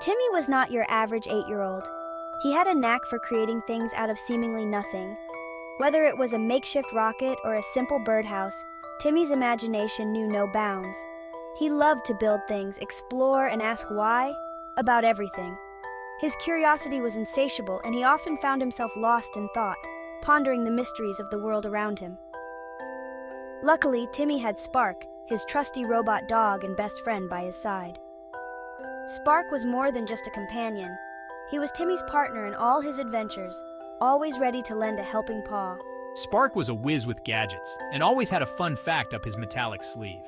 Timmy was not your average 8-year-old. He had a knack for creating things out of seemingly nothing. Whether it was a makeshift rocket or a simple birdhouse, Timmy's imagination knew no bounds. He loved to build things, explore, and ask why about everything. His curiosity was insatiable, and he often found himself lost in thought, pondering the mysteries of the world around him. Luckily, Timmy had Spark, his trusty robot dog and best friend, by his side. Spark was more than just a companion. He was Timmy's partner in all his adventures, always ready to lend a helping paw. Spark was a whiz with gadgets and always had a fun fact up his metallic sleeve.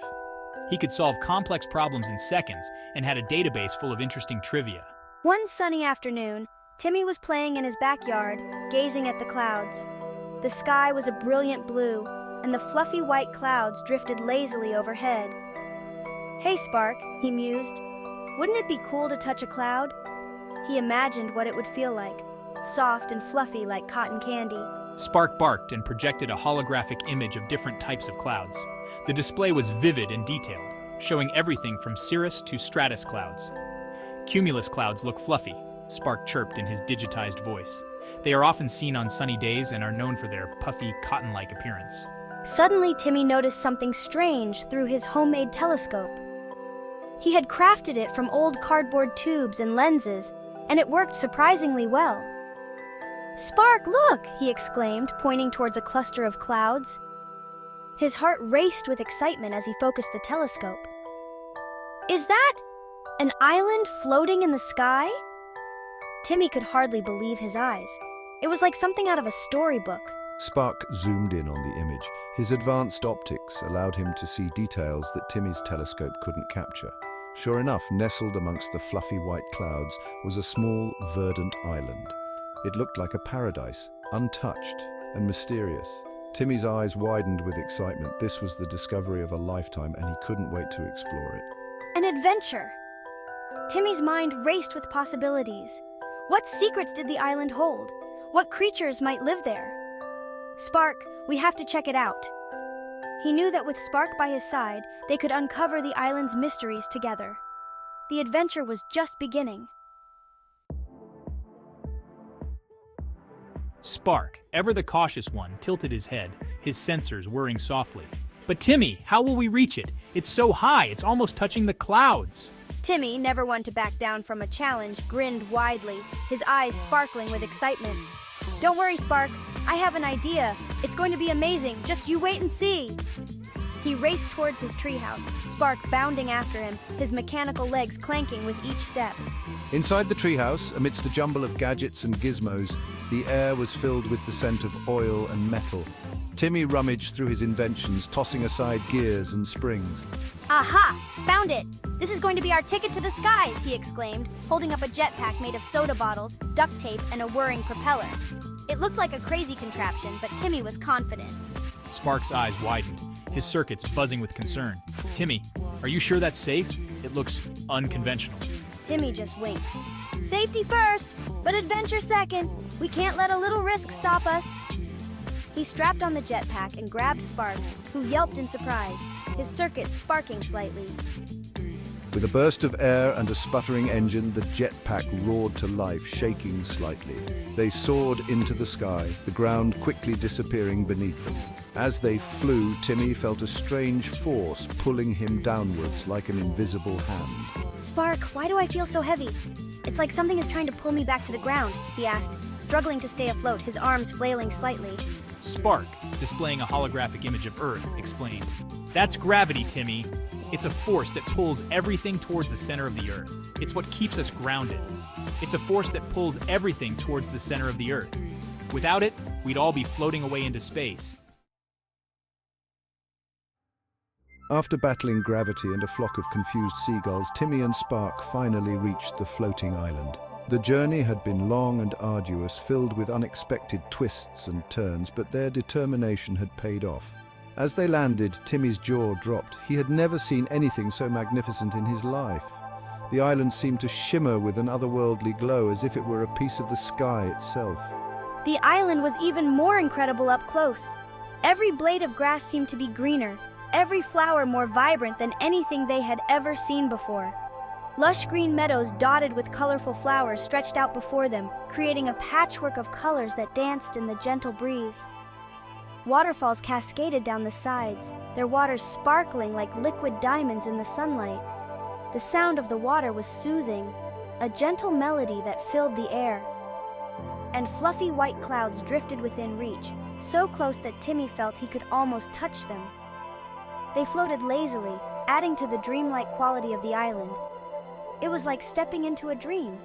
He could solve complex problems in seconds and had a database full of interesting trivia. One sunny afternoon, Timmy was playing in his backyard, gazing at the clouds. The sky was a brilliant blue, and the fluffy white clouds drifted lazily overhead. "Hey, Spark," he mused. "Wouldn't it be cool to touch a cloud?" He imagined what it would feel like, soft and fluffy like cotton candy. Spark barked and projected a holographic image of different types of clouds. The display was vivid and detailed, showing everything from cirrus to stratus clouds. Cumulus clouds look fluffy, Spark chirped in his digitized voice. They are often seen on sunny days and are known for their puffy, cotton-like appearance. Suddenly, Timmy noticed something strange through his homemade telescope. He had crafted it from old cardboard tubes and lenses, and it worked surprisingly well. "Spark, look!" he exclaimed, pointing towards a cluster of clouds. His heart raced with excitement as he focused the telescope. "Is that an island floating in the sky?" Timmy could hardly believe his eyes. It was like something out of a storybook. Spark zoomed in on the image. His advanced optics allowed him to see details that Timmy's telescope couldn't capture. Sure enough, nestled amongst the fluffy white clouds was a small, verdant island. It looked like a paradise, untouched and mysterious. Timmy's eyes widened with excitement. This was the discovery of a lifetime, and he couldn't wait to explore it. An adventure! Timmy's mind raced with possibilities. What secrets did the island hold? What creatures might live there? "Spark, we have to check it out." He knew that with Spark by his side, they could uncover the island's mysteries together. The adventure was just beginning. Spark, ever the cautious one, tilted his head, his sensors whirring softly. "But Timmy, how will we reach it? It's so high, it's almost touching the clouds." Timmy, never one to back down from a challenge, grinned widely, his eyes sparkling with excitement. "Don't worry, Spark. I have an idea. It's going to be amazing. Just you wait and see." He raced towards his treehouse, Spark bounding after him, his mechanical legs clanking with each step. Inside the treehouse, amidst a jumble of gadgets and gizmos, the air was filled with the scent of oil and metal. Timmy rummaged through his inventions, tossing aside gears and springs. "Aha! Found it! This is going to be our ticket to the skies," he exclaimed, holding up a jetpack made of soda bottles, duct tape, and a whirring propeller. It looked like a crazy contraption, but Timmy was confident. Spark's eyes widened, his circuits buzzing with concern. "Timmy, are you sure that's safe? It looks unconventional." Timmy just winked. "Safety first, but adventure second. We can't let a little risk stop us." He strapped on the jetpack and grabbed Spark, who yelped in surprise, his circuits sparking slightly. With a burst of air and a sputtering engine, the jetpack roared to life, shaking slightly. They soared into the sky, the ground quickly disappearing beneath them. As they flew, Timmy felt a strange force pulling him downwards like an invisible hand. "Spark, why do I feel so heavy? It's like something is trying to pull me back to the ground," he asked, struggling to stay afloat, his arms flailing slightly. Spark, displaying a holographic image of Earth, explained. "That's gravity, Timmy. It's a force that pulls everything towards the center of the Earth. It's what keeps us grounded. It's a force that pulls everything towards the center of the Earth. Without it, we'd all be floating away into space." After battling gravity and a flock of confused seagulls, Timmy and Spark finally reached the floating island. The journey had been long and arduous, filled with unexpected twists and turns, but their determination had paid off. As they landed, Timmy's jaw dropped. He had never seen anything so magnificent in his life. The island seemed to shimmer with an otherworldly glow, as if it were a piece of the sky itself. The island was even more incredible up close. Every blade of grass seemed to be greener, every flower more vibrant than anything they had ever seen before. Lush green meadows dotted with colorful flowers stretched out before them, creating a patchwork of colors that danced in the gentle breeze. Waterfalls cascaded down the sides, their waters sparkling like liquid diamonds in the sunlight. The sound of the water was soothing, a gentle melody that filled the air. And fluffy white clouds drifted within reach, so close that Timmy felt he could almost touch them. They floated lazily, adding to the dreamlike quality of the island. It was like stepping into a dream.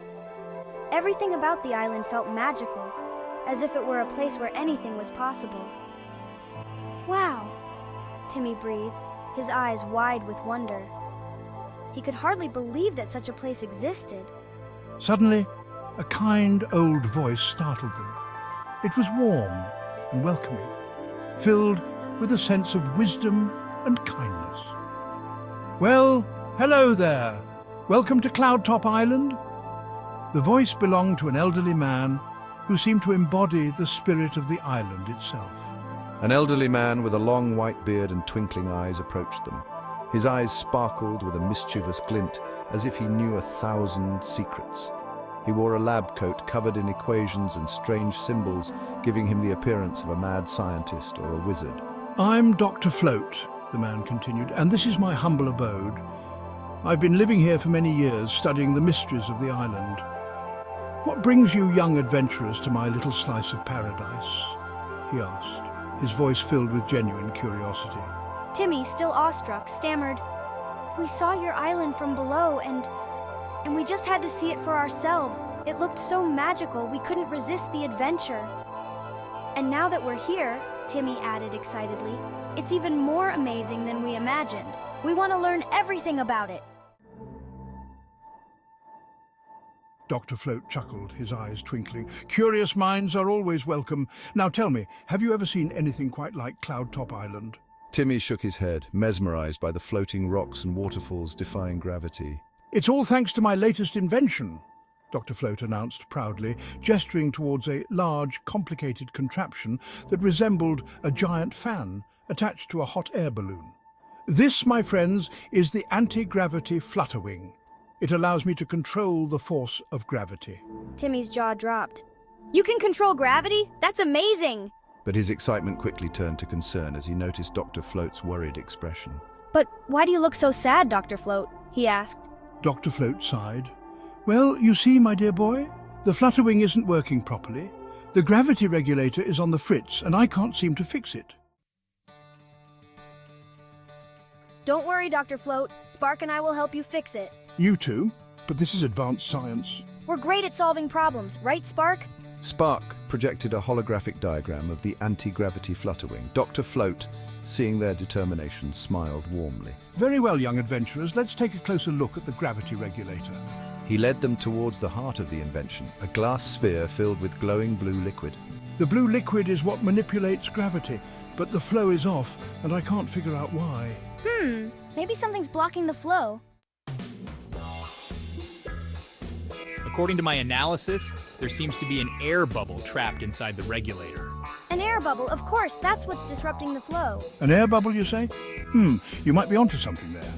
Everything about the island felt magical, as if it were a place where anything was possible. "Wow," Timmy breathed, his eyes wide with wonder. He could hardly believe that such a place existed. Suddenly, a kind old voice startled them. It was warm and welcoming, filled with a sense of wisdom and kindness. "Well, hello there. Welcome to Cloudtop Island." The voice belonged to an elderly man who seemed to embody the spirit of the island itself. An elderly man with a long white beard and twinkling eyes approached them. His eyes sparkled with a mischievous glint, as if he knew 1,000 secrets. He wore a lab coat covered in equations and strange symbols, giving him the appearance of a mad scientist or a wizard. "I'm Dr. Float," the man continued, "and this is my humble abode. I've been living here for many years, studying the mysteries of the island. What brings you young adventurers to my little slice of paradise?" he asked, his voice filled with genuine curiosity. Timmy, still awestruck, stammered, "We saw your island from below and we just had to see it for ourselves. It looked so magical, we couldn't resist the adventure. And now that we're here," Timmy added excitedly, "it's even more amazing than we imagined. We want to learn everything about it." Dr. Float chuckled, his eyes twinkling. "Curious minds are always welcome. Now tell me, have you ever seen anything quite like Cloudtop Island?" Timmy shook his head, mesmerized by the floating rocks and waterfalls defying gravity. "It's all thanks to my latest invention," Dr. Float announced proudly, gesturing towards a large, complicated contraption that resembled a giant fan attached to a hot air balloon. "This, my friends, is the anti-gravity flutterwing. It allows me to control the force of gravity." Timmy's jaw dropped. "You can control gravity? That's amazing!" But his excitement quickly turned to concern as he noticed Dr. Float's worried expression. "But why do you look so sad, Dr. Float?" he asked. Dr. Float sighed. "Well, you see, my dear boy, the flutterwing isn't working properly. The gravity regulator is on the fritz, and I can't seem to fix it." "Don't worry, Dr. Float. Spark and I will help you fix it." "You too? But this is advanced science." "We're great at solving problems, right, Spark?" Spark projected a holographic diagram of the anti-gravity flutterwing. Dr. Float, seeing their determination, smiled warmly. "Very well, young adventurers, let's take a closer look at the gravity regulator." He led them towards the heart of the invention, a glass sphere filled with glowing blue liquid. "The blue liquid is what manipulates gravity, but the flow is off, and I can't figure out why." Maybe something's blocking the flow. According to my analysis, there seems to be an air bubble trapped inside the regulator. An air bubble, of course, that's what's disrupting the flow. "An air bubble, you say? You might be onto something there."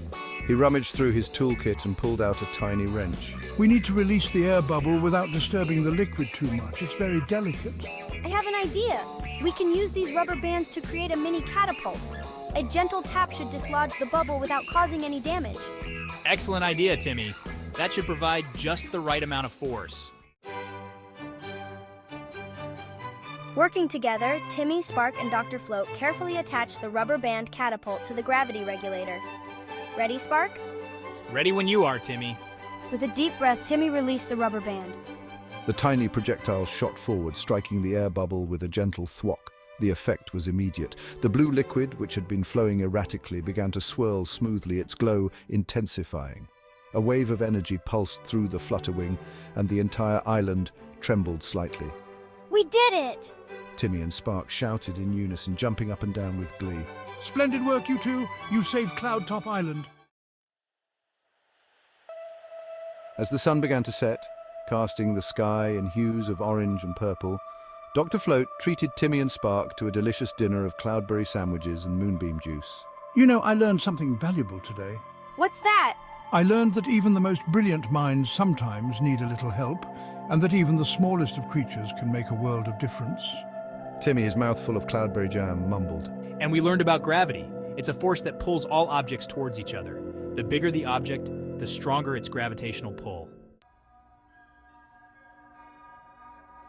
He rummaged through his toolkit and pulled out a tiny wrench. "We need to release the air bubble without disturbing the liquid too much. It's very delicate." I have an idea. We can use these rubber bands to create a mini catapult. A gentle tap should dislodge the bubble without causing any damage. Excellent idea, Timmy. That should provide just the right amount of force. Working together, Timmy, Spark, and Dr. Float carefully attached the rubber band catapult to the gravity regulator. Ready, Spark? Ready when you are, Timmy. With a deep breath, Timmy released the rubber band. The tiny projectile shot forward, striking the air bubble with a gentle thwack. The effect was immediate. The blue liquid, which had been flowing erratically, began to swirl smoothly, its glow intensifying. A wave of energy pulsed through the flutterwing, and the entire island trembled slightly. We did it! Timmy and Spark shouted in unison, jumping up and down with glee. "Splendid work, you two. You saved Cloudtop Island." As the sun began to set, casting the sky in hues of orange and purple, Dr. Float treated Timmy and Spark to a delicious dinner of cloudberry sandwiches and moonbeam juice. "You know, I learned something valuable today." What's that? I learned that even the most brilliant minds sometimes need a little help, and that even the smallest of creatures can make a world of difference. Timmy, his mouth full of cloudberry jam, mumbled. And we learned about gravity. It's a force that pulls all objects towards each other. The bigger the object, the stronger its gravitational pull.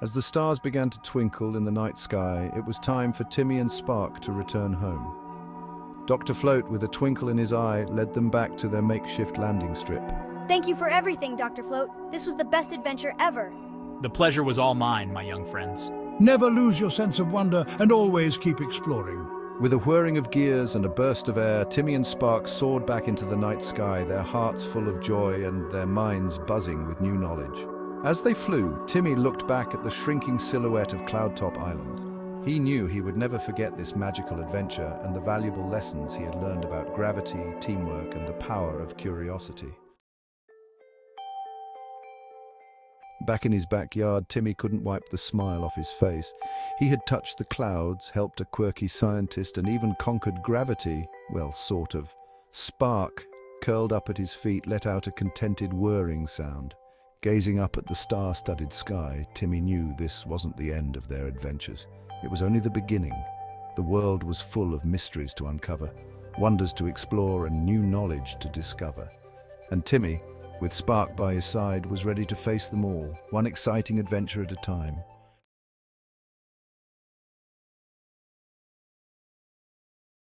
As the stars began to twinkle in the night sky, it was time for Timmy and Spark to return home. Dr. Float, with a twinkle in his eye, led them back to their makeshift landing strip. Thank you for everything, Dr. Float. This was the best adventure ever. The pleasure was all mine, my young friends. Never lose your sense of wonder and always keep exploring. With a whirring of gears and a burst of air, Timmy and Spark soared back into the night sky, their hearts full of joy and their minds buzzing with new knowledge. As they flew, Timmy looked back at the shrinking silhouette of Cloudtop Island. He knew he would never forget this magical adventure and the valuable lessons he had learned about gravity, teamwork, and the power of curiosity. Back in his backyard, Timmy couldn't wipe the smile off his face. He had touched the clouds, helped a quirky scientist, and even conquered gravity. Well, sort of. Spark, curled up at his feet, let out a contented whirring sound. Gazing up at the star-studded sky, Timmy knew this wasn't the end of their adventures. It was only the beginning. The world was full of mysteries to uncover, wonders to explore, and new knowledge to discover. And Timmy, with Spark by his side, was ready to face them all, one exciting adventure at a time.